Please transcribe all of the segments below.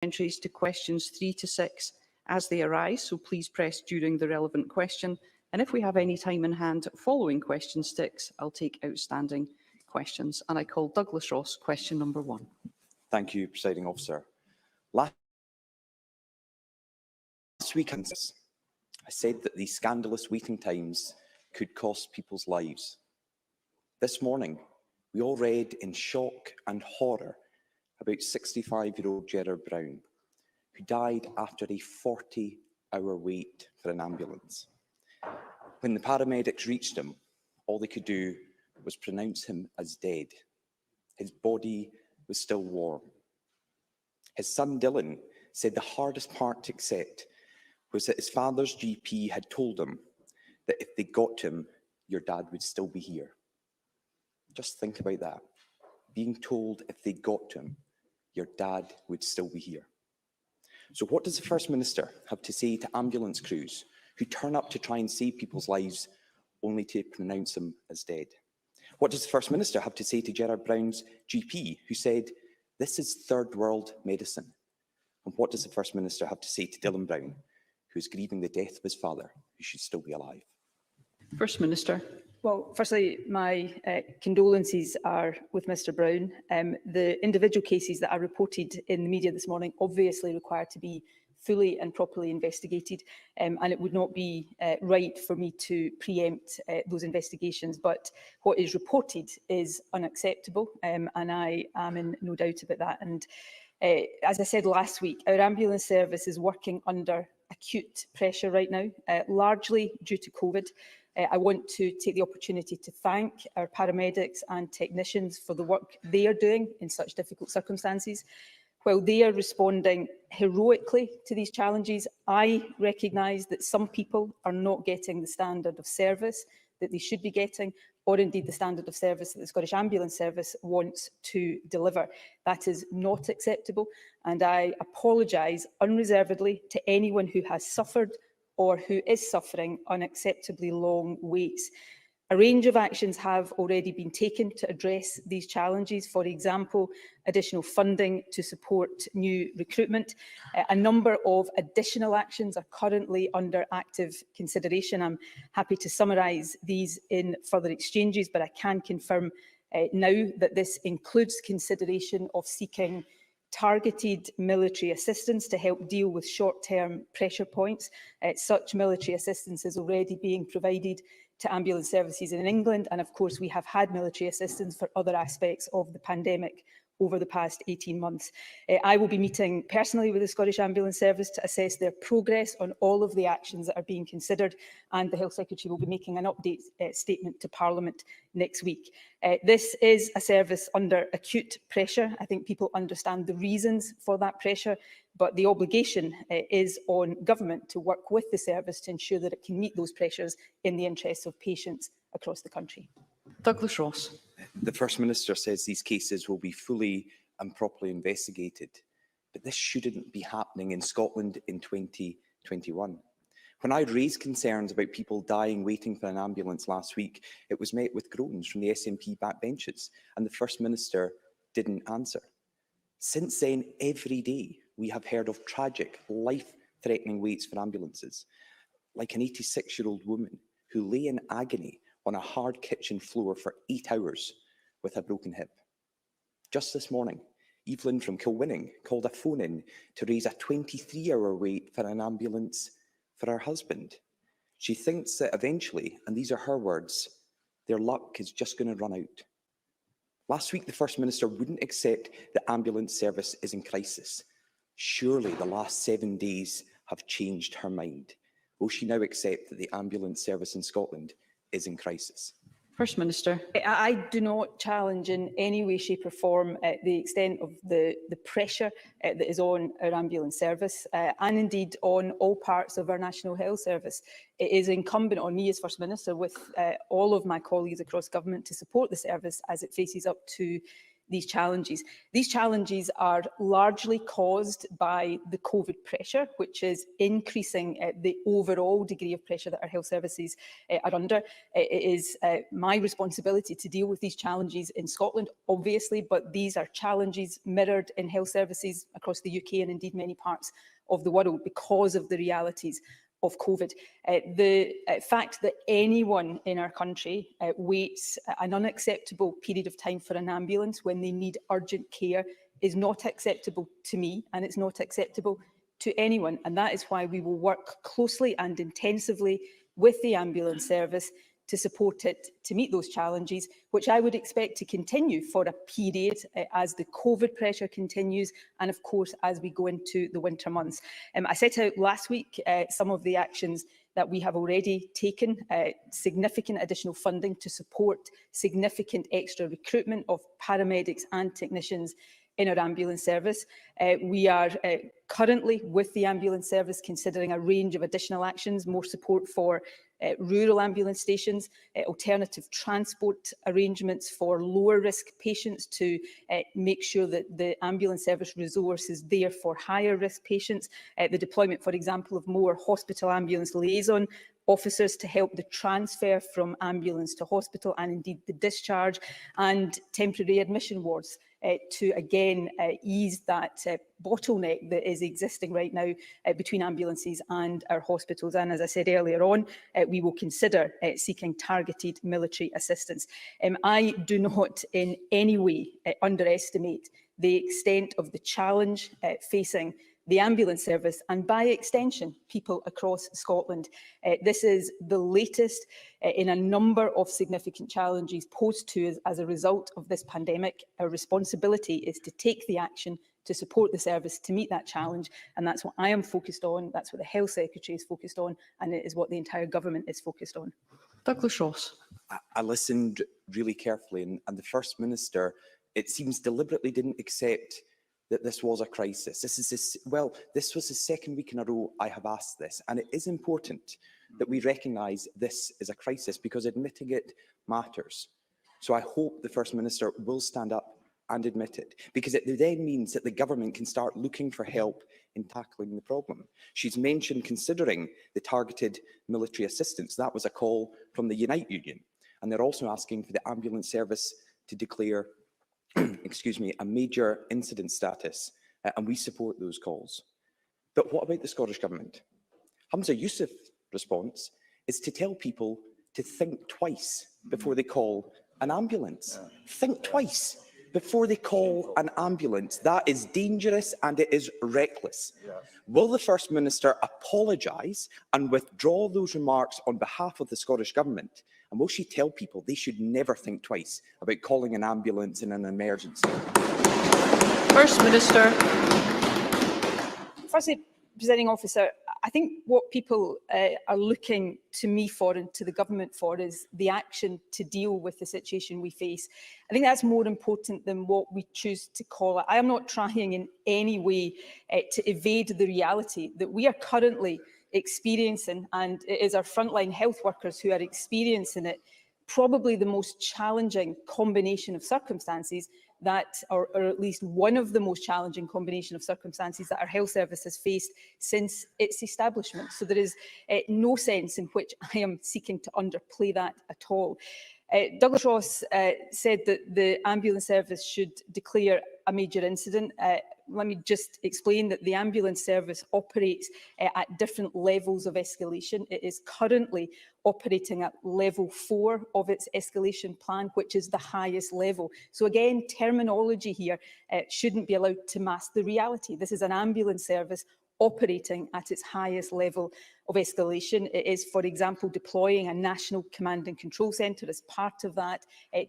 supplementary to questions 3 to 6 as they arise, so please press during the relevant question. And if we have any time in hand following question 6, I'll take outstanding questions. And I call Douglas Ross, question number 1. Thank you, Presiding Officer. Last week, I said that these scandalous waiting times could cost people's lives. This morning, we all read in shock and horror about 65-year-old Gerard Brown, who died after a 40-hour wait for an ambulance. When the paramedics reached him, all they could do was pronounce him as dead. His body was still warm. His son Dylan said the hardest part to accept was that his father's GP had told him that if they got him, your dad would still be here. Just think about that. Being told if they got him, your dad would still be here. So what does the First Minister have to say to ambulance crews who turn up to try and save people's lives only to pronounce them as dead? What does the First Minister have to say to Gerard Brown's GP who said, this is third world medicine? And what does the First Minister have to say to Dylan Brown, who is grieving the death of his father, who should still be alive? First Minister. Well, firstly, my condolences are with Mr Brown. The individual cases that I reported in the media this morning obviously require to be fully and properly investigated, and it would not be right for me to preempt those investigations. But what is reported is unacceptable, and I am in no doubt about that. And as I said last week, our ambulance service is working under acute pressure right now, largely due to COVID. I want to take the opportunity to thank our paramedics and technicians for the work they are doing in such difficult circumstances. While they are responding heroically to these challenges, I recognise that some people are not getting the standard of service that they should be getting, or indeed the standard of service that the Scottish Ambulance Service wants to deliver. That is not acceptable, and I apologise unreservedly to anyone who has suffered or who is suffering unacceptably long waits. A range of actions have already been taken to address these challenges. For example, additional funding to support new recruitment. A number of additional actions are currently under active consideration. I'm happy to summarise these in further exchanges, but I can confirm now that this includes consideration of seeking targeted military assistance to help deal with short-term pressure points. Such military assistance is already being provided to ambulance services in England, and of course we have had military assistance for other aspects of the pandemic over the past 18 months. I will be meeting personally with the Scottish Ambulance Service to assess their progress on all of the actions that are being considered, and the Health Secretary will be making an update statement to Parliament next week. This is a service under acute pressure. I think people understand the reasons for that pressure, but the obligation is on government to work with the service to ensure that it can meet those pressures in the interests of patients across the country. Douglas Ross. The First Minister says these cases will be fully and properly investigated, but this shouldn't be happening in Scotland in 2021. When I raised concerns about people dying waiting for an ambulance last week, it was met with groans from the SNP backbenches, and the First Minister didn't answer. Since then, every day, we have heard of tragic, life-threatening waits for ambulances, like an 86-year-old woman who lay in agony on a hard kitchen floor for 8 hours with a broken hip. Just this morning, Evelyn from Kilwinning called a phone in to raise a 23-hour wait for an ambulance for her husband. She thinks that eventually, and these are her words, their luck is just going to run out. Last week, the First Minister wouldn't accept the ambulance service is in crisis. Surely the last 7 days have changed her mind. Will she now accept that the ambulance service in Scotland is in crisis? First Minister. I do not challenge in any way, shape or form the extent of the pressure that is on our ambulance service and indeed on all parts of our National Health Service. It is incumbent on me as First Minister with all of my colleagues across government to support the service as it faces up to these challenges. These challenges are largely caused by the COVID pressure, which is increasing the overall degree of pressure that our health services are under. It is my responsibility to deal with these challenges in Scotland, obviously, but these are challenges mirrored in health services across the UK and indeed many parts of the world because of the realities of COVID. The fact that anyone in our country waits an unacceptable period of time for an ambulance when they need urgent care is not acceptable to me, and it's not acceptable to anyone. And that is why we will work closely and intensively with the ambulance service to support it to meet those challenges, which I would expect to continue for a period as the COVID pressure continues and, of course, as we go into the winter months. I set out last week some of the actions that we have already taken, significant additional funding to support significant extra recruitment of paramedics and technicians in our ambulance service. We are currently, with the ambulance service, considering a range of additional actions, more support for rural ambulance stations, alternative transport arrangements for lower risk patients to make sure that the ambulance service resource is there for higher risk patients, the deployment, for example, of more hospital ambulance liaison officers to help the transfer from ambulance to hospital and indeed the discharge, and temporary admission wards to again ease that bottleneck that is existing right now between ambulances and our hospitals. And as I said earlier on, we will consider seeking targeted military assistance. I do not in any way underestimate the extent of the challenge facing the ambulance service and, by extension, people across Scotland. This is the latest in a number of significant challenges posed to us as a result of this pandemic. Our responsibility is to take the action to support the service to meet that challenge, and that's what I am focused on, that's what the Health Secretary is focused on, and it is what the entire government is focused on. Douglas Ross. I listened really carefully, and the First Minister, it seems, deliberately didn't accept that this was a crisis. This was the second week in a row I have asked this, and it is important that we recognise this is a crisis because admitting it matters. So I hope the First Minister will stand up and admit it, because it then means that the government can start looking for help in tackling the problem. She's mentioned considering the targeted military assistance. That was a call from the Unite Union, and they're also asking for the ambulance service to declare a major incident status, and we support those calls. But what about the Scottish Government? Hamza Yousaf's response is to tell people to think twice before they call an ambulance. Think twice before they call an ambulance. That is dangerous and it is reckless. Will the First Minister apologise and withdraw those remarks on behalf of the Scottish Government? And will she tell people they should never think twice about calling an ambulance in an emergency? First Minister. Firstly, Presiding Officer, I think what people are looking to me for and to the government for is the action to deal with the situation we face. I think that's more important than what we choose to call it. I am not trying in any way to evade the reality that we are currently experiencing, and it is our frontline health workers who are experiencing it, probably the most challenging combination of circumstances that, or at least one of the most challenging combination of circumstances that our health service has faced since its establishment. So there is no sense in which I am seeking to underplay that at all. Douglas Ross said that the ambulance service should declare a major incident. Let me just explain that the ambulance service operates at different levels of escalation. It is currently operating at level 4 of its escalation plan, which is the highest level. So again, terminology here shouldn't be allowed to mask the reality. This is an ambulance service operating at its highest level of escalation. It is, for example, deploying a national command and control centre as part of that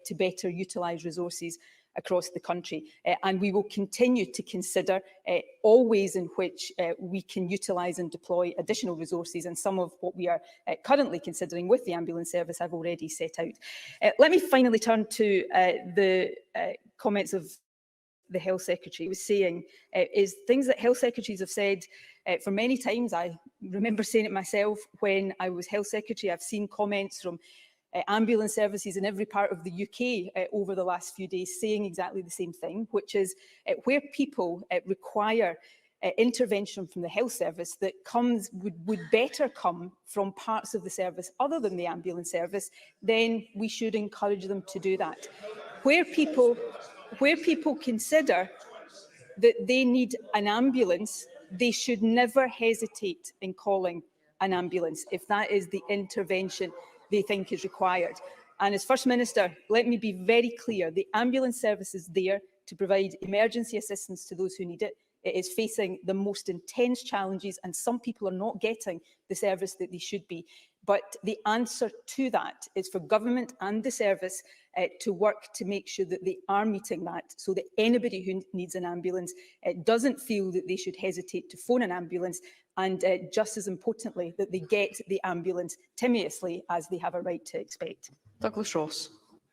to better utilise resources across the country. And we will continue to consider all ways in which we can utilise and deploy additional resources, and some of what we are currently considering with the ambulance service I've already set out. Let me finally turn to the comments of the Health Secretary. Was saying is things that Health Secretaries have said for many times. I remember saying it myself when I was Health Secretary. I've seen comments from ambulance services in every part of the UK over the last few days saying exactly the same thing, which is where people require intervention from the health service that would better come from parts of the service other than the ambulance service, then we should encourage them to do that. Where people consider that they need an ambulance, they should never hesitate in calling an ambulance if that is the intervention they think is required. And as First Minister, let me be very clear, the ambulance service is there to provide emergency assistance to those who need it. It is facing the most intense challenges, and some people are not getting the service that they should be. But the answer to that is for government and the service to work to make sure that they are meeting that, so that anybody who needs an ambulance doesn't feel that they should hesitate to phone an ambulance, and just as importantly, that they get the ambulance timorously as they have a right to expect. Douglas Ross.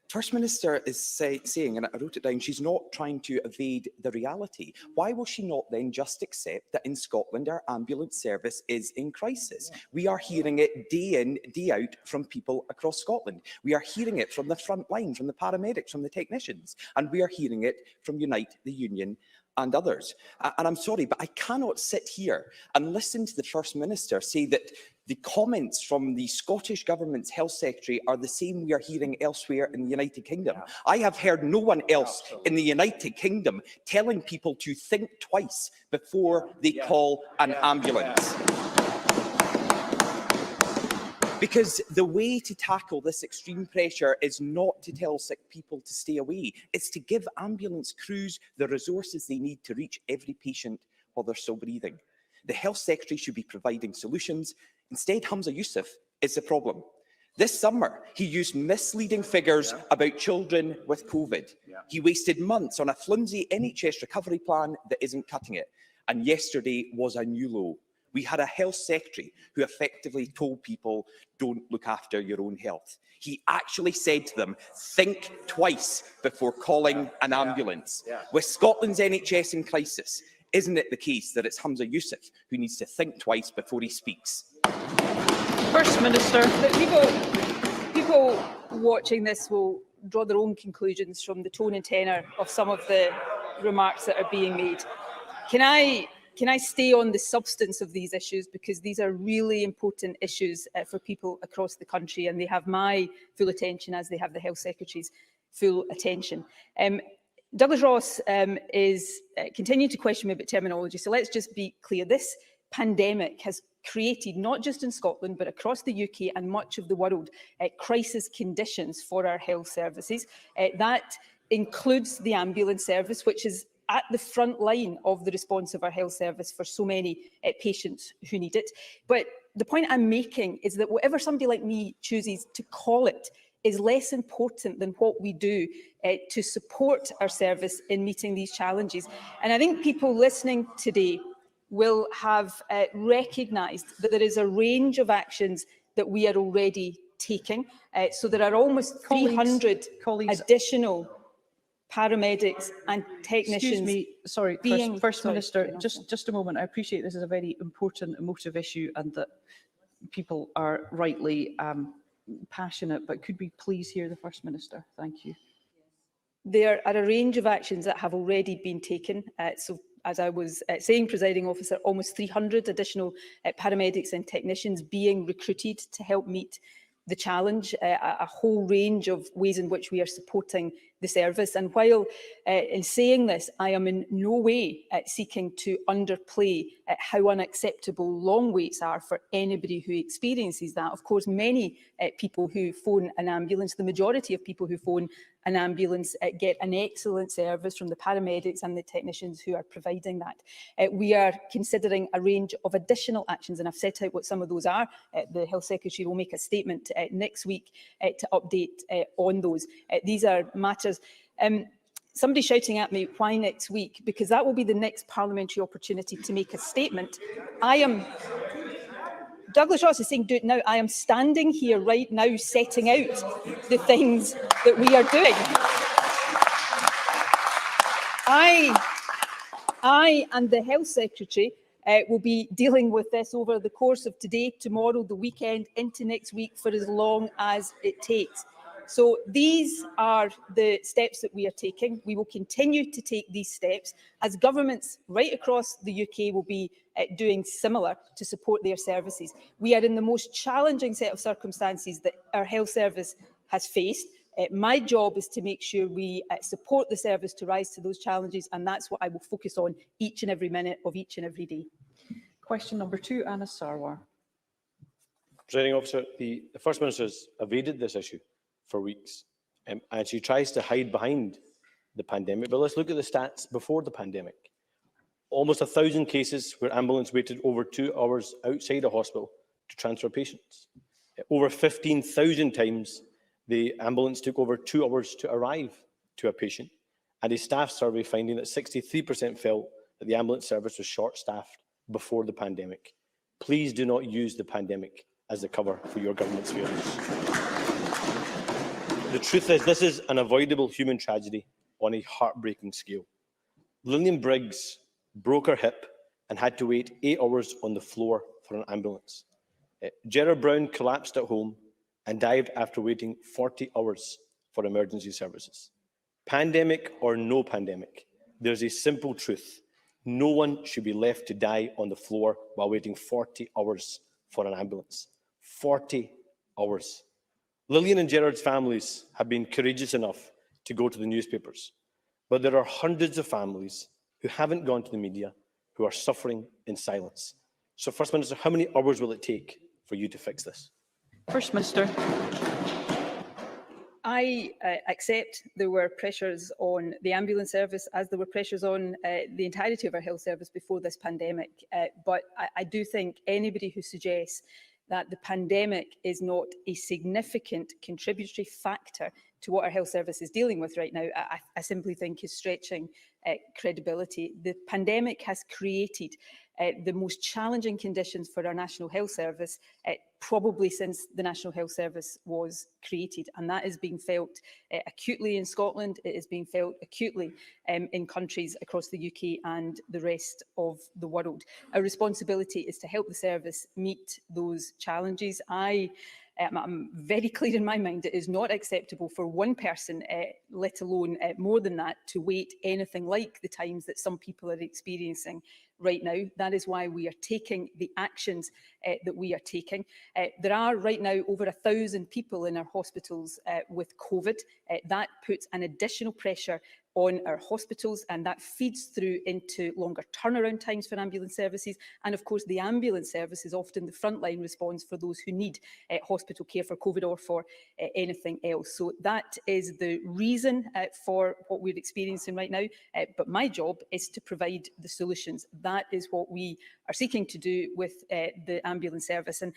First Minister is saying, and I wrote it down, she's not trying to evade the reality. Why will she not then just accept that in Scotland our ambulance service is in crisis? We are hearing it day in, day out from people across Scotland. We are hearing it from the front line, from the paramedics, from the technicians, and we are hearing it from Unite the Union and others. And I'm sorry, but I cannot sit here and listen to the First Minister say that the comments from the Scottish Government's Health Secretary are the same we are hearing elsewhere in the United Kingdom. Yeah. I have heard no one else in the United Kingdom telling people to think twice before they call an ambulance. Because the way to tackle this extreme pressure is not to tell sick people to stay away. It's to give ambulance crews the resources they need to reach every patient while they're still breathing. The Health Secretary should be providing solutions. Instead, Humza Yousaf is the problem. This summer, he used misleading figures about children with COVID. He wasted months on a flimsy NHS recovery plan that isn't cutting it. And yesterday was a new low. We had a health secretary who effectively told people, don't look after your own health. He actually said to them, think twice before calling an ambulance. With Scotland's NHS in crisis, isn't it the case that it's Humza Yousaf who needs to think twice before he speaks? First Minister. People watching this will draw their own conclusions from the tone and tenor of some of the remarks that are being made. Can I stay on the substance of these issues, because these are really important issues for people across the country, and they have my full attention as they have the Health Secretary's full attention. Douglas Ross is continuing to question me about terminology, so let's just be clear. This pandemic has created, not just in Scotland, but across the UK and much of the world, crisis conditions for our health services. That includes the ambulance service, which is at the front line of the response of our health service for so many patients who need it. But the point I'm making is that whatever somebody like me chooses to call it is less important than what we do to support our service in meeting these challenges. And I think people listening today will have recognised that there is a range of actions that we are already taking. So there are almost 300 additional paramedics and technicians. Excuse me, sorry, First Minister, just a moment. I appreciate this is a very important, emotive issue and that people are rightly passionate, but could we please hear the First Minister? Thank you. There are a range of actions that have already been taken. So, as I was saying, Presiding Officer, almost 300 additional paramedics and technicians being recruited to help meet the challenge, a whole range of ways in which we are supporting the service. And while in saying this, I am in no way seeking to underplay how unacceptable long waits are for anybody who experiences that. Of course, many people who phone an ambulance, the majority of people who phone an ambulance get an excellent service from the paramedics and the technicians who are providing that. We are considering a range of additional actions, and I've set out what some of those are. The Health Secretary will make a statement next week to update on those. These are matters. Somebody shouting at me, why next week? Because that will be the next parliamentary opportunity to make a statement. Douglas Ross is saying do it now. I am standing here right now setting out the things that we are doing. I and the Health Secretary will be dealing with this over the course of today, tomorrow, the weekend, into next week, for as long as it takes. So these are the steps that we are taking. We will continue to take these steps as governments right across the UK will be doing similar to support their services. We are in the most challenging set of circumstances that our health service has faced. My job is to make sure we support the service to rise to those challenges, and that's what I will focus on each and every minute of each and every day. Question number 2, Anna Sarwar. Presiding Officer, the First Minister has evaded this issue for weeks, and she tries to hide behind the pandemic. But let's look at the stats before the pandemic. Almost 1,000 cases where ambulance waited over 2 hours outside a hospital to transfer patients. Over 15,000 times the ambulance took over 2 hours to arrive to a patient, and a staff survey finding that 63% felt that the ambulance service was short-staffed before the pandemic. Please do not use the pandemic as the cover for your government's failures. The truth is, this is an avoidable human tragedy on a heartbreaking scale. Lillian Briggs broke her hip and had to wait 8 hours on the floor for an ambulance. Gerard Brown collapsed at home and died after waiting 40 hours for emergency services. Pandemic or no pandemic, there's a simple truth. No one should be left to die on the floor while waiting 40 hours for an ambulance. 40 hours. Lillian and Gerard's families have been courageous enough to go to the newspapers, but there are hundreds of families who haven't gone to the media who are suffering in silence. So, First Minister, how many hours will it take for you to fix this? First Minister. I accept there were pressures on the ambulance service, as there were pressures on the entirety of our health service before this pandemic. But I do think anybody who suggests that the pandemic is not a significant contributory factor to what our health service is dealing with right now, I simply think is stretching credibility. The pandemic has created the most challenging conditions for our National Health Service, probably since the National Health Service was created. And that is being felt acutely in Scotland. It is being felt acutely in countries across the UK and the rest of the world. Our responsibility is to help the service meet those challenges. I'm very clear in my mind it is not acceptable for one person, let alone more than that, to wait anything like the times that some people are experiencing right now. That is why we are taking the actions that we are taking. There are right now over 1,000 people in our hospitals with COVID. That puts an additional pressure on our hospitals, and that feeds through into longer turnaround times for ambulance services. And of course, the ambulance service is often the frontline response for those who need hospital care for COVID or for anything else. So that is the reason for what we're experiencing right now. But my job is to provide the solutions. That is what we are seeking to do with the ambulance service. And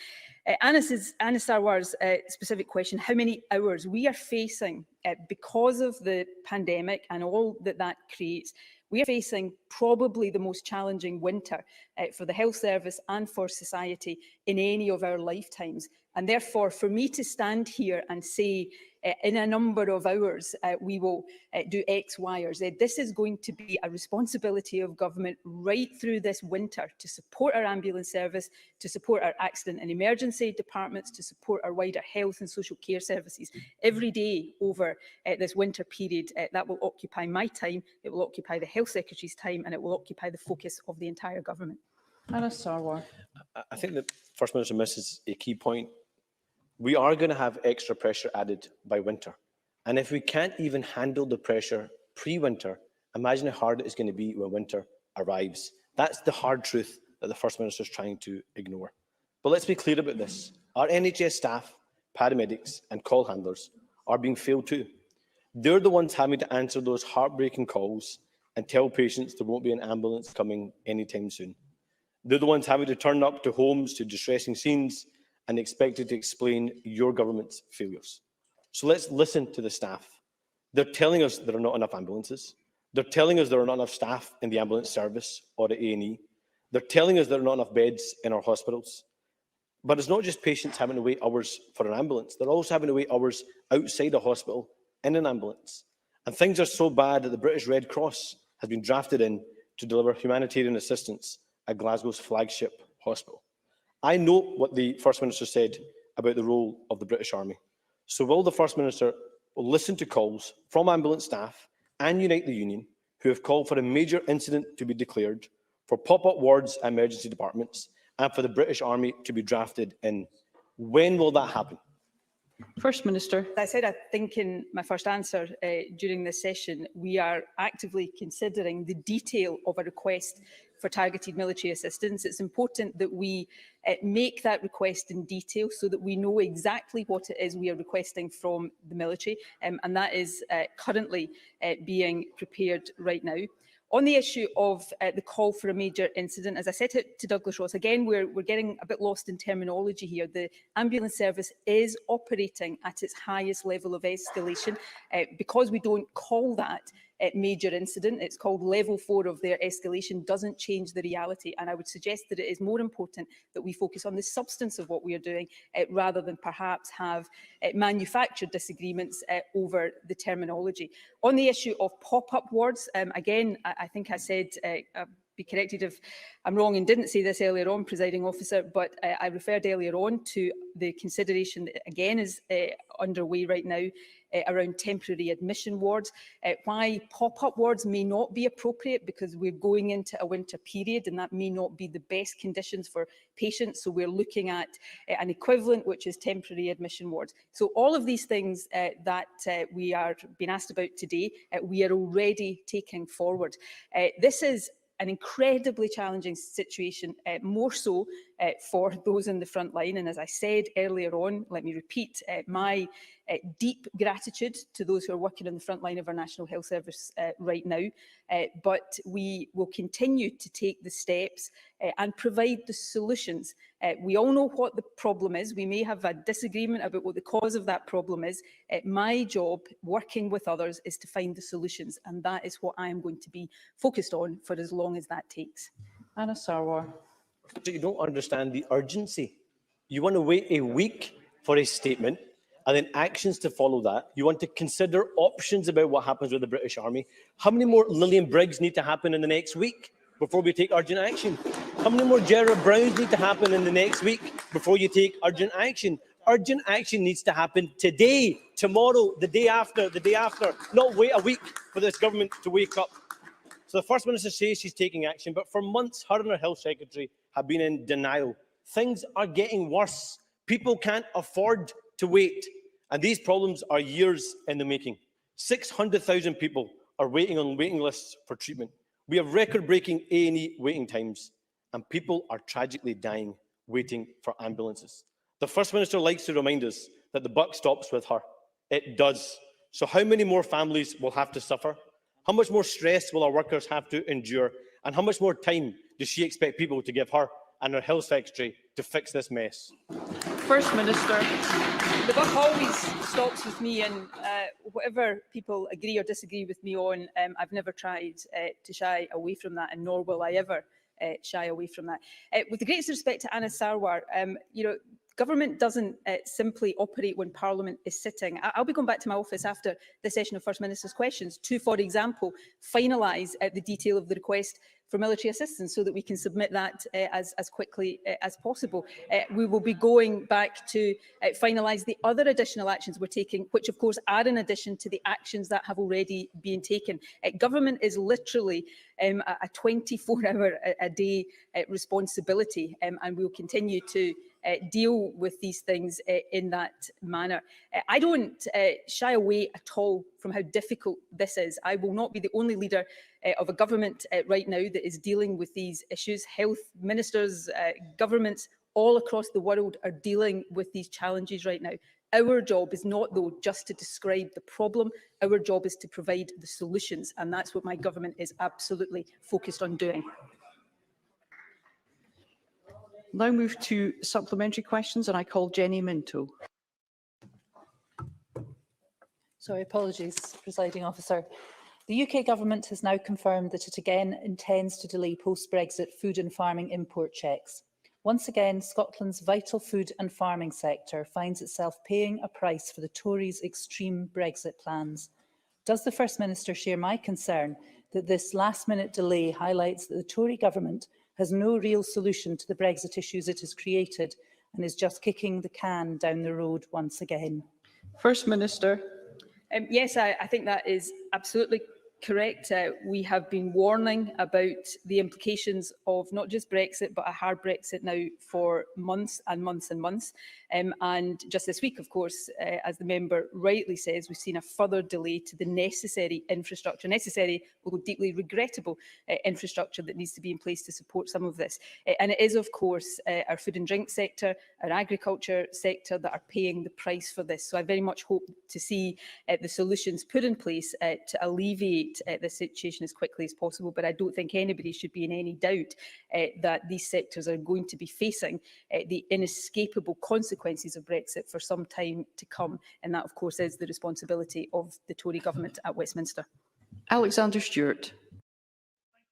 Anna Sarwar's specific question, how many hours we are facing because of the pandemic and all that that creates, we are facing probably the most challenging winter for the health service and for society in any of our lifetimes. And therefore, for me to stand here and say in a number of hours we will do X, Y or Z, this is going to be a responsibility of government right through this winter to support our ambulance service, to support our accident and emergency departments, to support our wider health and social care services. Every day over this winter period, that will occupy my time, it will occupy the Health Secretary's time, and it will occupy the focus of the entire government. Anna Sarwar. I think the First Minister misses a key point. We are going to have extra pressure added by winter. And if we can't even handle the pressure pre-winter, imagine how hard it is going to be when winter arrives. That's the hard truth that the First Minister is trying to ignore. But let's be clear about this. Our NHS staff, paramedics and call handlers are being failed too. They're the ones having to answer those heartbreaking calls and tell patients there won't be an ambulance coming anytime soon. They're the ones having to turn up to homes to distressing scenes and expected to explain your government's failures. So let's listen to the staff. They're telling us there are not enough ambulances. They're telling us there are not enough staff in the ambulance service or at A&E. They're telling us there are not enough beds in our hospitals. But it's not just patients having to wait hours for an ambulance. They're also having to wait hours outside a hospital in an ambulance. And things are so bad that the British Red Cross has been drafted in to deliver humanitarian assistance at Glasgow's flagship hospital. I know what the First Minister said about the role of the British Army. So will the First Minister listen to calls from ambulance staff and Unite the Union, who have called for a major incident to be declared, for pop-up wards at emergency departments, and for the British Army to be drafted in? When will that happen? First Minister. As I said, I think in my first answer during this session, we are actively considering the detail of a request for targeted military assistance. It's important that we make that request in detail so that we know exactly what it is we are requesting from the military, and that is currently being prepared right now. On the issue of the call for a major incident, as I said to Douglas Ross, again, we're getting a bit lost in terminology here. The ambulance service is operating at its highest level of escalation. Because we don't call that major incident, it's called level 4 of their escalation, doesn't change the reality. And I would suggest that it is more important that we focus on the substance of what we are doing rather than perhaps have manufactured disagreements over the terminology. On the issue of pop-up wards, again, I think I said, be corrected if I'm wrong and didn't say this earlier on, Presiding Officer, but I referred earlier on to the consideration that again is underway right now around temporary admission wards. Why pop-up wards may not be appropriate, because we're going into a winter period and that may not be the best conditions for patients. So we're looking at an equivalent, which is temporary admission wards. So all of these things that we are being asked about today, we are already taking forward. This is an incredibly challenging situation, more so for those in the front line. And as I said earlier on, let me repeat my deep gratitude to those who are working on the front line of our National Health Service right now. But we will continue to take the steps and provide the solutions. We all know what the problem is. We may have a disagreement about what the cause of that problem is. My job, working with others, is to find the solutions. And that is what I am going to be focused on for as long as that takes. Anna Sarwar. You don't understand the urgency. You want to wait a week for a statement and then actions to follow that. You want to consider options about what happens with the British Army. How many more Lillian Briggs need to happen in the next week before we take urgent action? How many more Gerard Browns need to happen in the next week before you take urgent action? Urgent action needs to happen today, tomorrow, the day after, not wait a week for this government to wake up. So the First Minister says she's taking action, but for months, her and her Health Secretary have been in denial. Things are getting worse. People can't afford to wait. And these problems are years in the making. 600,000 people are waiting on waiting lists for treatment. We have record-breaking A&E waiting times, and people are tragically dying waiting for ambulances. The First Minister likes to remind us that the buck stops with her. It does. So how many more families will have to suffer? How much more stress will our workers have to endure? And how much more time does she expect people to give her and her Health Secretary to fix this mess? First Minister. The buck always stops with me, and whatever people agree or disagree with me on, I've never tried to shy away from that, and nor will I ever shy away from that. With the greatest respect to Anna Sarwar, government doesn't simply operate when Parliament is sitting. I'll be going back to my office after the session of First Minister's questions to, for example, finalise the detail of the request for military assistance so that we can submit that as quickly as possible. We will be going back to finalise the other additional actions we're taking, which of course are in addition to the actions that have already been taken. Government is literally a 24-hour-a-day responsibility, and we will continue to deal with these things in that manner. I don't shy away at all from how difficult this is. I will not be the only leader of a government right now that is dealing with these issues. Health ministers, governments all across the world are dealing with these challenges right now. Our job is not, though, just to describe the problem. Our job is to provide the solutions, and that's what my government is absolutely focused on doing. Now move to supplementary questions, and I call Jenny Minto. Sorry, apologies, Presiding Officer. The UK Government has now confirmed that it again intends to delay post-Brexit food and farming import checks. Once again, Scotland's vital food and farming sector finds itself paying a price for the Tories' extreme Brexit plans. Does the First Minister share my concern that this last-minute delay highlights that the Tory Government has no real solution to the Brexit issues it has created and is just kicking the can down the road once again? First Minister. Yes, I think that is absolutely correct. We have been warning about the implications of not just Brexit, but a hard Brexit now for months and months and months. And just this week, of course, as the member rightly says, we've seen a further delay to the necessary infrastructure, necessary, although deeply regrettable infrastructure that needs to be in place to support some of this. And it is, of course, our food and drink sector, our agriculture sector that are paying the price for this. So I very much hope to see the solutions put in place to alleviate the situation as quickly as possible. But I don't think anybody should be in any doubt that these sectors are going to be facing the inescapable consequences of Brexit for some time to come. And that, of course, is the responsibility of the Tory government at Westminster. Alexander Stewart.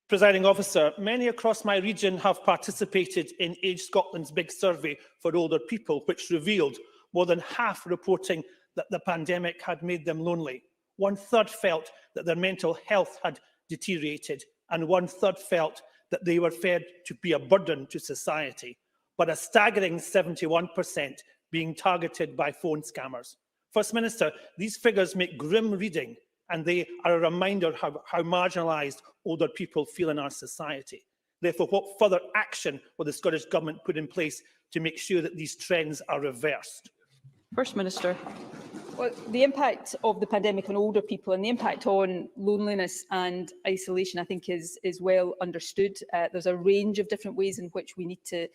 Presiding officer, many across my region have participated in Age Scotland's big survey for older people, which revealed more than half reporting that the pandemic had made them lonely. 1/3 felt that their mental health had deteriorated, and 1/3 felt that they were fed to be a burden to society, but a staggering 71% being targeted by phone scammers. First Minister, these figures make grim reading, and they are a reminder how marginalised older people feel in our society. Therefore, what further action will the Scottish Government put in place to make sure that these trends are reversed? First Minister. Well, the impact of the pandemic on older people and the impact on loneliness and isolation, I think, is well understood. There's a range of different ways in which we need to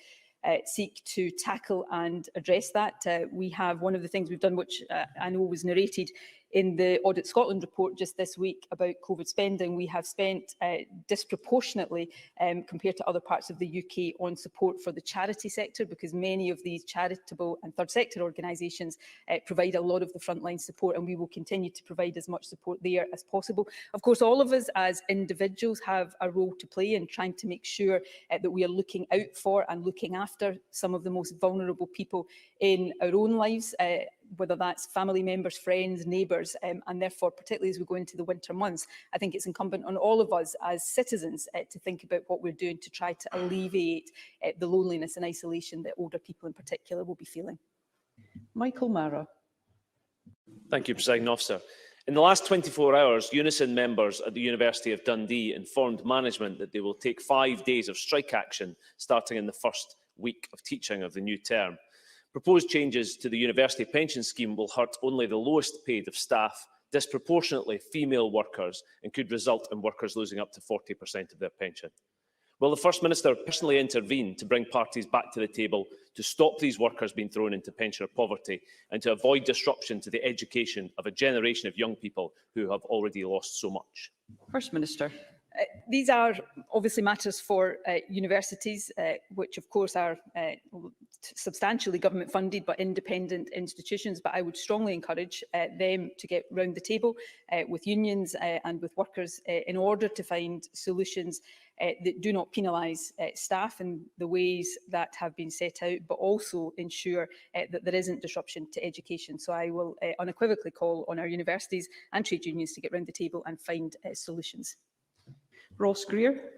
seek to tackle and address that. We have one of the things we've done, which I know was narrated in the Audit Scotland report just this week about COVID spending. We have spent disproportionately compared to other parts of the UK on support for the charity sector, because many of these charitable and third sector organisations provide a lot of the frontline support, and we will continue to provide as much support there as possible. Of course, all of us as individuals have a role to play in trying to make sure that we are looking out for and looking after some of the most vulnerable people in our own lives, whether that's family members, friends, neighbours, and therefore, particularly as we go into the winter months, I think it's incumbent on all of us as citizens to think about what we're doing to try to alleviate the loneliness and isolation that older people in particular will be feeling. Michael Mara. Thank you, Presiding Officer. In the last 24 hours, Unison members at the University of Dundee informed management that they will take 5 days of strike action starting in the first week of teaching of the new term. Proposed changes to the university pension scheme will hurt only the lowest paid of staff, disproportionately female workers, and could result in workers losing up to 40% of their pension. Will the First Minister personally intervene to bring parties back to the table to stop these workers being thrown into pensioner poverty and to avoid disruption to the education of a generation of young people who have already lost so much? First Minister. These are obviously matters for universities, which of course are substantially government funded but independent institutions. But I would strongly encourage them to get round the table with unions and with workers in order to find solutions that do not penalise staff in the ways that have been set out, but also ensure that there isn't disruption to education. So I will unequivocally call on our universities and trade unions to get round the table and find solutions. Ross Greer.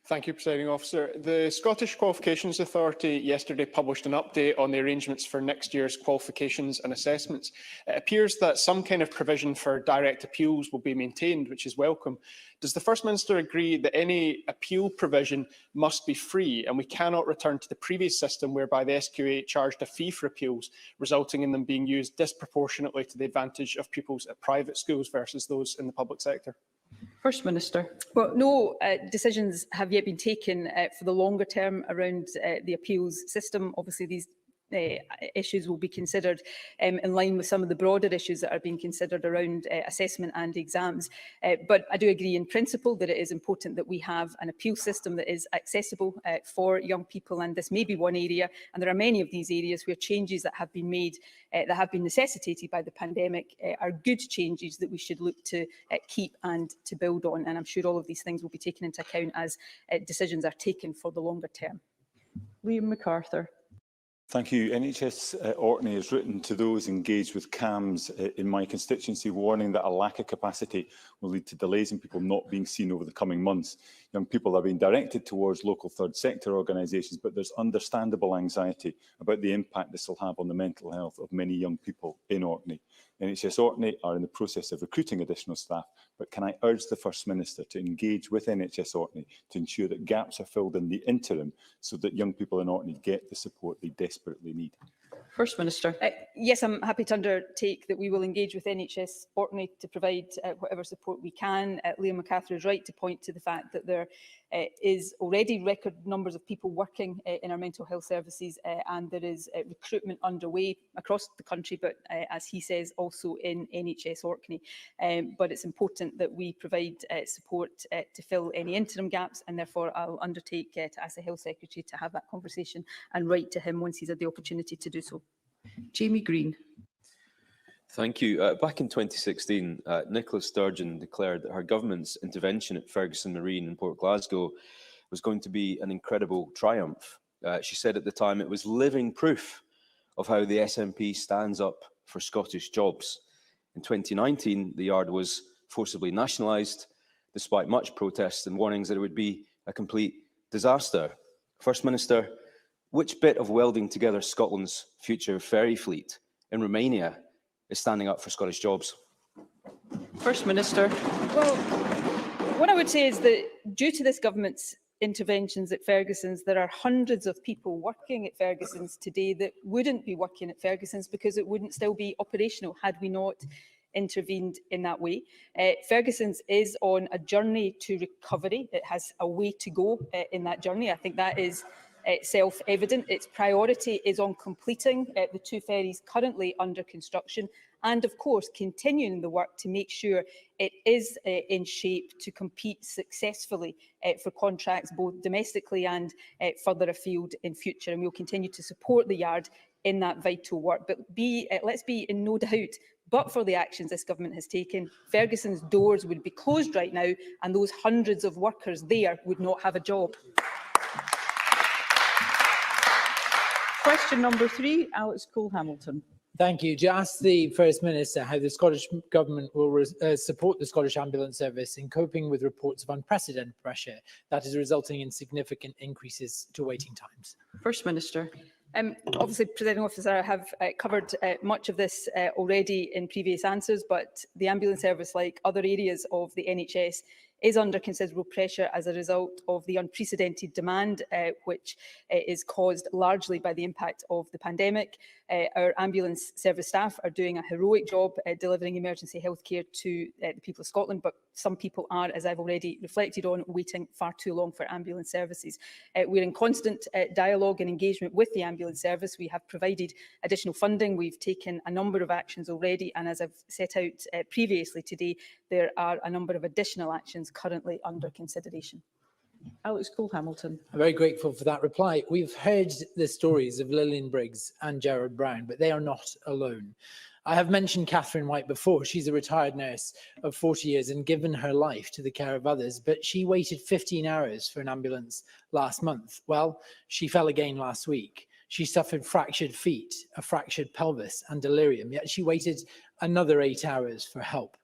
Thank you, Presiding Officer. The Scottish Qualifications Authority yesterday published an update on the arrangements for next year's qualifications and assessments. It appears that some kind of provision for direct appeals will be maintained, which is welcome. Does the First Minister agree that any appeal provision must be free and we cannot return to the previous system whereby the SQA charged a fee for appeals, resulting in them being used disproportionately to the advantage of pupils at private schools versus those in the public sector? First Minister. Well, no decisions have yet been taken for the longer term around the appeals system. Obviously, these issues will be considered in line with some of the broader issues that are being considered around assessment and exams. But I do agree in principle that it is important that we have an appeal system that is accessible for young people, and this may be one area, and there are many of these areas where changes that have been made, that have been necessitated by the pandemic, are good changes that we should look to keep and to build on. And I'm sure all of these things will be taken into account as decisions are taken for the longer term. Liam MacArthur. Thank you. NHS Orkney has written to those engaged with CAMS in my constituency, warning that a lack of capacity will lead to delays in people not being seen over the coming months. Young people are being directed towards local third sector organisations, but there's understandable anxiety about the impact this will have on the mental health of many young people in Orkney. NHS Orkney are in the process of recruiting additional staff, but can I urge the First Minister to engage with NHS Orkney to ensure that gaps are filled in the interim so that young people in Orkney get the support they desperately need? First Minister. Yes, I'm happy to undertake that we will engage with NHS Orkney to provide whatever support we can. Liam McCarthy is right to point to the fact that there is already record numbers of people working in our mental health services, and there is recruitment underway across the country, but as he says, also in NHS Orkney. But it's important that we provide support to fill any interim gaps, and therefore I'll undertake to ask the Health Secretary to have that conversation and write to him once he's had the opportunity to do so. Jamie Green. Thank you. Back in 2016, Nicola Sturgeon declared that her government's intervention at Ferguson Marine in Port Glasgow was going to be an incredible triumph. She said at the time it was living proof of how the SNP stands up for Scottish jobs. In 2019, the yard was forcibly nationalised, despite much protest and warnings that it would be a complete disaster. First Minister, which bit of welding together Scotland's future ferry fleet in Romania is standing up for Scottish jobs? First Minister. Well, what I would say is that due to this government's interventions at Ferguson's, there are hundreds of people working at Ferguson's today that wouldn't be working at Ferguson's because it wouldn't still be operational had we not intervened in that way. Ferguson's is on a journey to recovery. It has a way to go in that journey. I think that is self-evident. Its priority is on completing the 2 ferries currently under construction, and of course continuing the work to make sure it is in shape to compete successfully for contracts both domestically and further afield in future. And we'll continue to support the yard in that vital work. But let's be in no doubt, but for the actions this government has taken, Ferguson's doors would be closed right now, and those hundreds of workers there would not have a job. Question number 3, Alex Cole-Hamilton. Thank you. To ask the First Minister how the Scottish Government will support the Scottish Ambulance Service in coping with reports of unprecedented pressure that is resulting in significant increases to waiting times. First Minister. Obviously, Presiding Officer, I have covered much of this already in previous answers, but the ambulance service, like other areas of the NHS, is under considerable pressure as a result of the unprecedented demand, which is caused largely by the impact of the pandemic. Our ambulance service staff are doing a heroic job delivering emergency healthcare to the people of Scotland, but some people are, as I've already reflected on, waiting far too long for ambulance services. We're in constant dialogue and engagement with the ambulance service. We have provided additional funding. We've taken a number of actions already, and as I've set out previously today, there are a number of additional actions currently under consideration. Alex Cole-Hamilton. I'm very grateful for that reply. We've heard the stories of Lillian Briggs and Gerard Brown, but they are not alone. I have mentioned Catherine White before. She's a retired nurse of 40 years and given her life to the care of others, but she waited 15 hours for an ambulance last month. Well, she fell again last week. She suffered fractured feet, a fractured pelvis and delirium, yet she waited another 8 hours for help.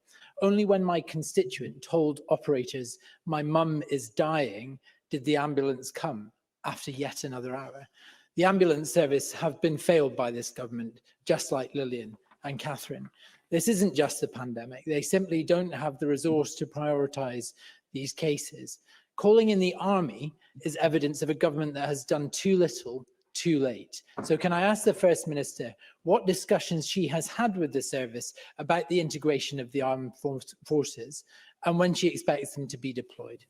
Only when my constituent told operators, "My mum is dying," did the ambulance come after yet another hour. The ambulance service have been failed by this government, just like Lillian and Catherine. This isn't just the pandemic. They simply don't have the resource to prioritise these cases. Calling in the army is evidence of a government that has done too little, too late. So can I ask the First Minister what discussions she has had with the service about the integration of the armed forces and when she expects them to be deployed?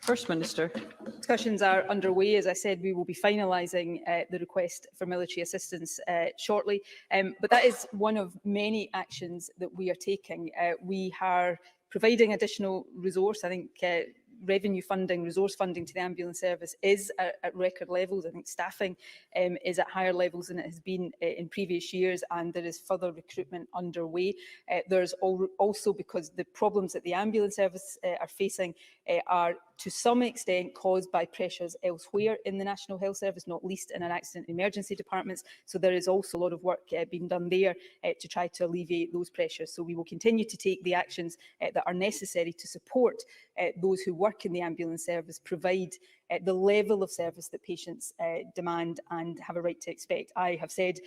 First Minister. Discussions are underway. As I said, we will be finalising the request for military assistance shortly. But that is one of many actions that we are taking. We are providing additional resource. I think revenue funding, resource funding to the ambulance service is at record levels. I think staffing is at higher levels than it has been in previous years, and there is further recruitment underway. There's also, because the problems that the ambulance service are facing are to some extent caused by pressures elsewhere in the National Health Service, not least in our accident and emergency departments. So there is also a lot of work being done there to try to alleviate those pressures. So we will continue to take the actions that are necessary to support those who work in the ambulance service, provide the level of service that patients demand and have a right to expect. I have said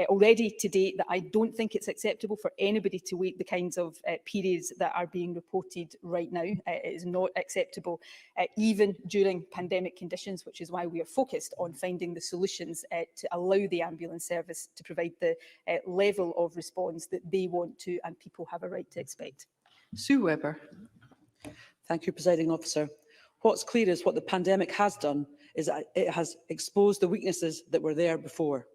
already to date that I don't think it's acceptable for anybody to wait the kinds of periods that are being reported right now. It is not acceptable, even during pandemic conditions, which is why we are focused on finding the solutions to allow the ambulance service to provide the level of response that they want to and people have a right to expect. Sue Webber. Thank you, Presiding Officer. What's clear is what the pandemic has done is that it has exposed the weaknesses that were there before.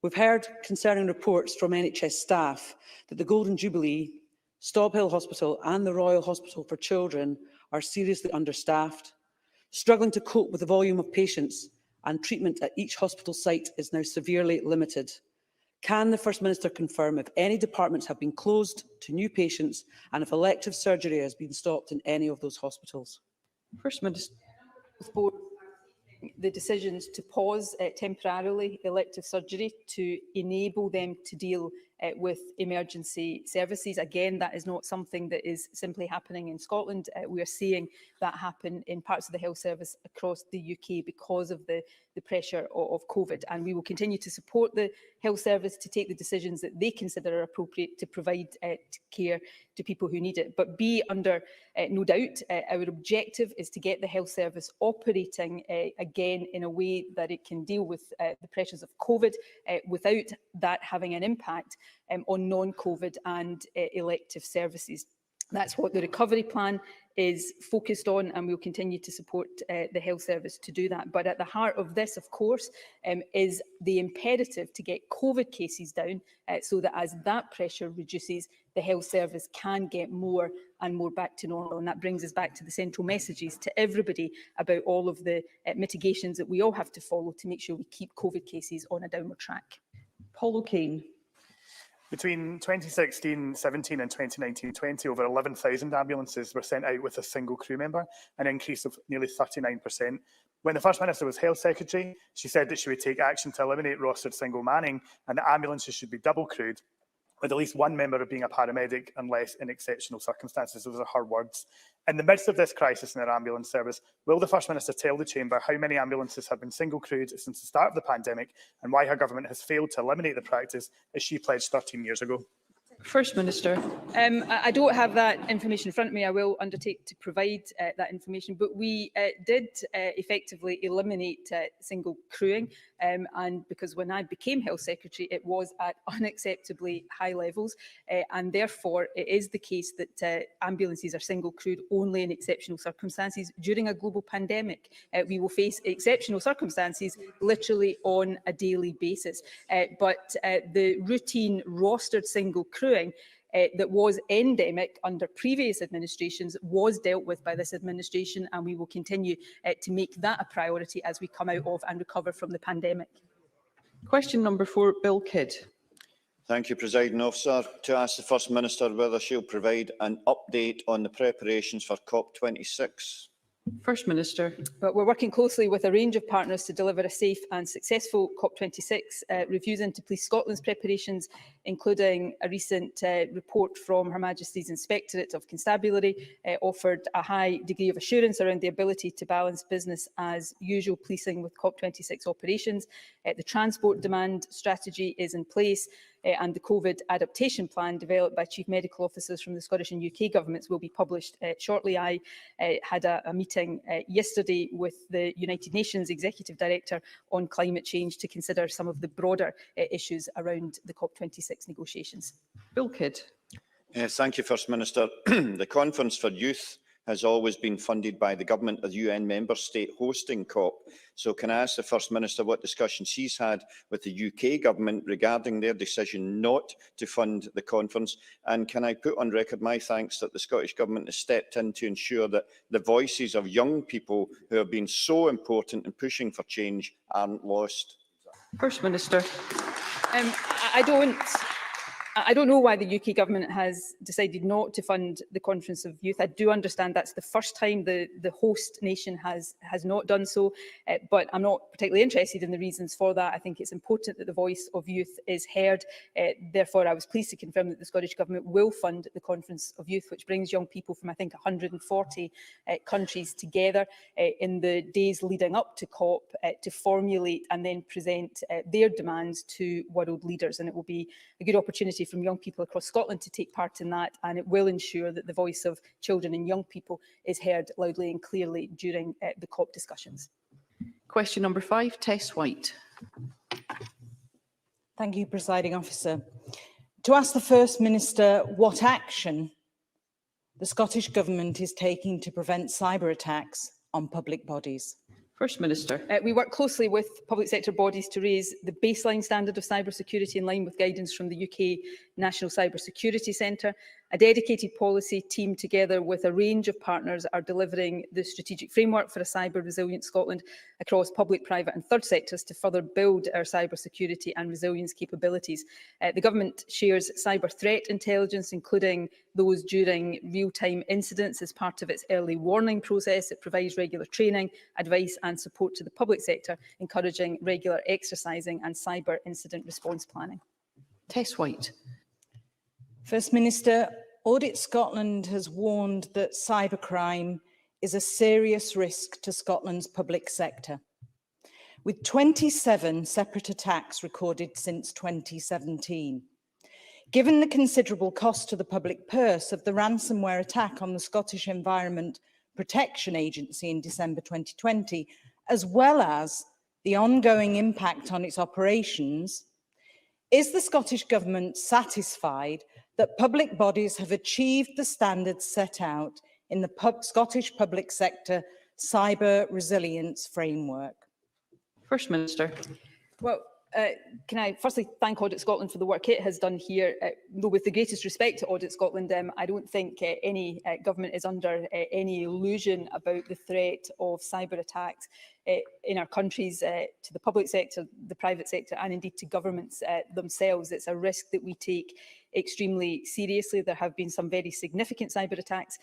We've heard concerning reports from NHS staff that the Golden Jubilee, Stob Hill Hospital and the Royal Hospital for Children are seriously understaffed, struggling to cope with the volume of patients, and treatment at each hospital site is now severely limited. Can the First Minister confirm if any departments have been closed to new patients and if elective surgery has been stopped in any of those hospitals? First Minister. The decisions to pause temporarily elective surgery to enable them to deal with emergency services. Again, that is not something that is simply happening in Scotland. We are seeing that happen in parts of the health service across the UK because of the pressure of COVID. And we will continue to support the health service to take the decisions that they consider are appropriate to provide care to people who need it. But be under no doubt, our objective is to get the health service operating again in a way that it can deal with the pressures of COVID without that having an impact on non-COVID and elective services. That's what the recovery plan is focused on, and we'll continue to support the health service to do that. But at the heart of this, of course, is the imperative to get COVID cases down so that as that pressure reduces, the health service can get more and more back to normal. And that brings us back to the central messages to everybody about all of the mitigations that we all have to follow to make sure we keep COVID cases on a downward track. Paul O'Kane. Between 2016-17 and 2019-20, over 11,000 ambulances were sent out with a single crew member, an increase of nearly 39%. When the First Minister was Health Secretary, she said that she would take action to eliminate rostered single manning and that ambulances should be double crewed, with at least one member being a paramedic unless in exceptional circumstances. Those are her words. In the midst of this crisis in our ambulance service, will the First Minister tell the Chamber how many ambulances have been single crewed since the start of the pandemic and why her government has failed to eliminate the practice as she pledged 13 years ago? First Minister. I don't have that information in front of me. I will undertake to provide that information, but we did effectively eliminate single crewing, and because when I became Health Secretary it was at unacceptably high levels, and therefore it is the case that ambulances are single crewed only in exceptional circumstances. During a global pandemic, we will face exceptional circumstances literally on a daily basis, but the routine rostered single crewing that was endemic under previous administrations was dealt with by this administration, and we will continue to make that a priority as we come out of and recover from the pandemic. Question number 4, Bill Kidd. Thank you, Presiding Officer. To ask the First Minister whether she'll provide an update on the preparations for COP26. First Minister. But we're working closely with a range of partners to deliver a safe and successful COP26. Reviews into Police Scotland's preparations, including a recent report from Her Majesty's Inspectorate of Constabulary, offered a high degree of assurance around the ability to balance business as usual policing with COP26 operations. The transport demand strategy is in place, and the COVID adaptation plan developed by Chief Medical Officers from the Scottish and UK governments will be published shortly. I had a meeting yesterday with the United Nations Executive Director on climate change to consider some of the broader issues around the COP26 negotiations. Bill Kidd. Thank you, First Minister. The Conference for Youth has always been funded by the government of the UN member state hosting COP. So can I ask the First Minister what discussions she's had with the UK government regarding their decision not to fund the conference? And can I put on record my thanks that the Scottish Government has stepped in to ensure that the voices of young people who have been so important in pushing for change aren't lost? First Minister. I don't know why the UK government has decided not to fund the Conference of Youth. I do understand that's the first time the host nation has not done so, but I'm not particularly interested in the reasons for that. I think it's important that the voice of youth is heard. Therefore, I was pleased to confirm that the Scottish Government will fund the Conference of Youth, which brings young people from, I think, 140 countries together in the days leading up to COP to formulate and then present their demands to world leaders. And it will be a good opportunity from young people across Scotland to take part in that, and it will ensure that the voice of children and young people is heard loudly and clearly during the COP discussions. Question number 5, Tess White. Thank you, Presiding Officer. To ask the First Minister what action the Scottish Government is taking to prevent cyber attacks on public bodies. First Minister. We work closely with public sector bodies to raise the baseline standard of cybersecurity in line with guidance from the UK National Cyber Security Centre. A dedicated policy team, together with a range of partners, are delivering the strategic framework for a cyber resilient Scotland across public, private and third sectors to further build our cyber security and resilience capabilities. The Government shares cyber threat intelligence, including those during real-time incidents, as part of its early warning process. It provides regular training, advice and support to the public sector, encouraging regular exercising and cyber incident response planning. Tess White. First Minister, Audit Scotland has warned that cybercrime is a serious risk to Scotland's public sector, with 27 separate attacks recorded since 2017. Given the considerable cost to the public purse of the ransomware attack on the Scottish Environment Protection Agency in December 2020, as well as the ongoing impact on its operations, is the Scottish Government satisfied that public bodies have achieved the standards set out in the Scottish Public Sector Cyber Resilience Framework? First Minister. Well, can I firstly thank Audit Scotland for the work it has done here. Though with the greatest respect to Audit Scotland, I don't think any government is under any illusion about the threat of cyber attacks in our countries to the public sector, the private sector and indeed to governments themselves. It's a risk that we take extremely seriously. There have been some very significant cyber attacks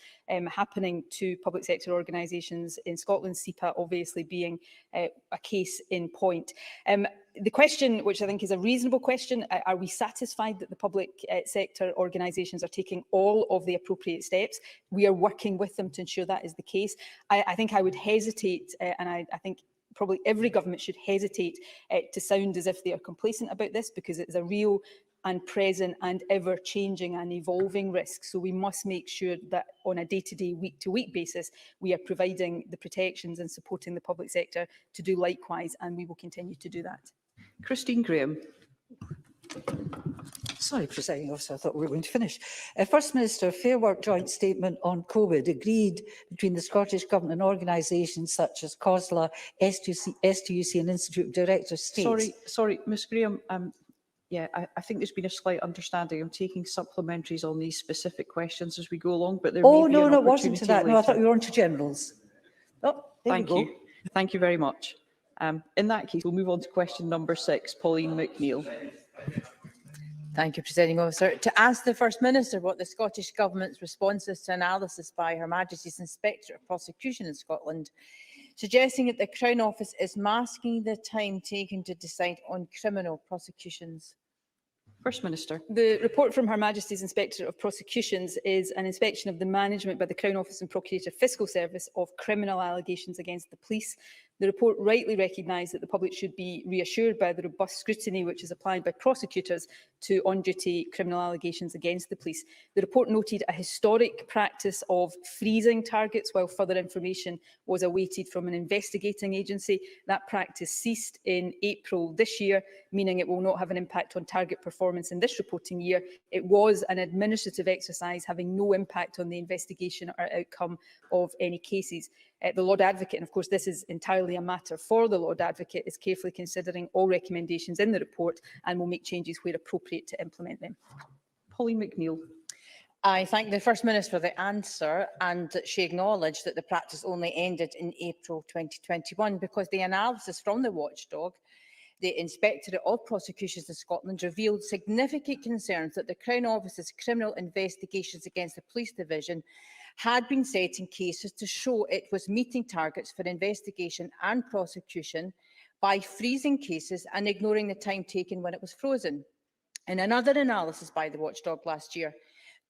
happening to public sector organisations in Scotland, SEPA obviously being a case in point. The question, which I think is a reasonable question, are we satisfied that the public sector organisations are taking all of the appropriate steps? We are working with them to ensure that is the case. I think I would hesitate, and I think probably every government should hesitate to sound as if they are complacent about this, because it is a real and present and ever-changing and evolving risk. So we must make sure that on a day-to-day, week-to-week basis, we are providing the protections and supporting the public sector to do likewise, and we will continue to do that. Christine Graham. Sorry, Presiding Officer, I thought we were going to finish. First Minister, Fair Work joint statement on COVID agreed between the Scottish Government and organisations such as COSLA, STUC and Institute of Directors states. Sorry, Ms Graham. Yeah, I think there's been a slight understanding. I'm taking supplementaries on these specific questions as we go along, but there may be an it wasn't to that. later. No, I thought we were on to generals. Oh, there Thank we go. you. Thank you very much. In that case, we'll move on to question number 6, Pauline McNeill. Thank you, Presiding Officer. To ask the First Minister what the Scottish Government's response is to analysis by Her Majesty's Inspector of Prosecution in Scotland, suggesting that the Crown Office is masking the time taken to decide on criminal prosecutions. First Minister. The report from Her Majesty's Inspector of Prosecutions is an inspection of the management by the Crown Office and Procurator Fiscal Service of criminal allegations against the police. The report rightly recognised that the public should be reassured by the robust scrutiny which is applied by prosecutors to on-duty criminal allegations against the police. The report noted a historic practice of freezing targets while further information was awaited from an investigating agency. That practice ceased in April this year, meaning it will not have an impact on target performance in this reporting year. It was an administrative exercise having no impact on the investigation or outcome of any cases. The Lord Advocate, and of course this is entirely a matter for the Lord Advocate, is carefully considering all recommendations in the report and will make changes where appropriate to implement them. Pauline McNeill. I thank the First Minister for the answer, and that she acknowledged that the practice only ended in April 2021 because the analysis from the watchdog the Inspectorate of Prosecutions in Scotland revealed significant concerns that the Crown Office's criminal investigations against the Police Division had been setting cases to show it was meeting targets for investigation and prosecution by freezing cases and ignoring the time taken when it was frozen. In another analysis by the watchdog last year,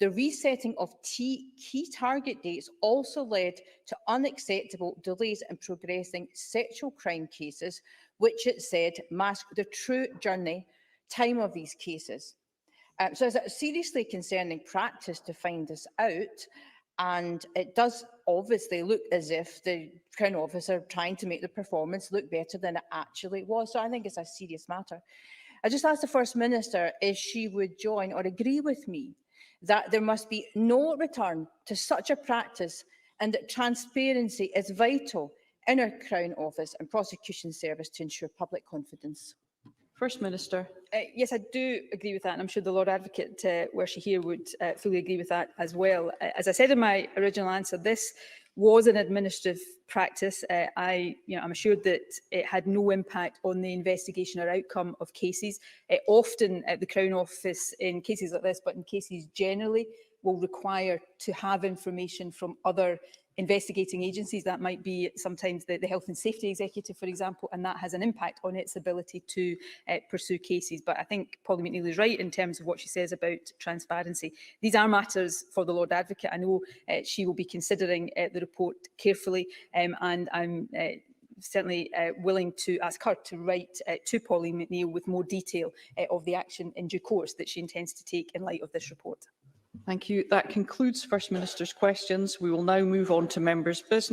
the resetting of key target dates also led to unacceptable delays in progressing sexual crime cases, which it said masked the true journey time of these cases. So it's a seriously concerning practice to find this out, and it does obviously look as if the Crown Office are trying to make the performance look better than it actually was. So I think it's a serious matter. I just asked the First Minister if she would join or agree with me that there must be no return to such a practice and that transparency is vital in our Crown Office and Prosecution Service to ensure public confidence. First Minister. Yes, I do agree with that, and I'm sure the Lord Advocate, were she here, would fully agree with that as well. As I said in my original answer, this was an administrative practice. I'm assured that it had no impact on the investigation or outcome of cases. Often at the Crown Office, in cases like this, but in cases generally, will require to have information from other investigating agencies. That might be sometimes the Health and Safety Executive, for example, and that has an impact on its ability to pursue cases. But I think Polly McNeill is right in terms of what she says about transparency. These are matters for the Lord Advocate. I know she will be considering the report carefully, and I'm certainly willing to ask her to write to Polly McNeill with more detail of the action in due course that she intends to take in light of this report. Thank you. That concludes First Minister's questions. We will now move on to members' business.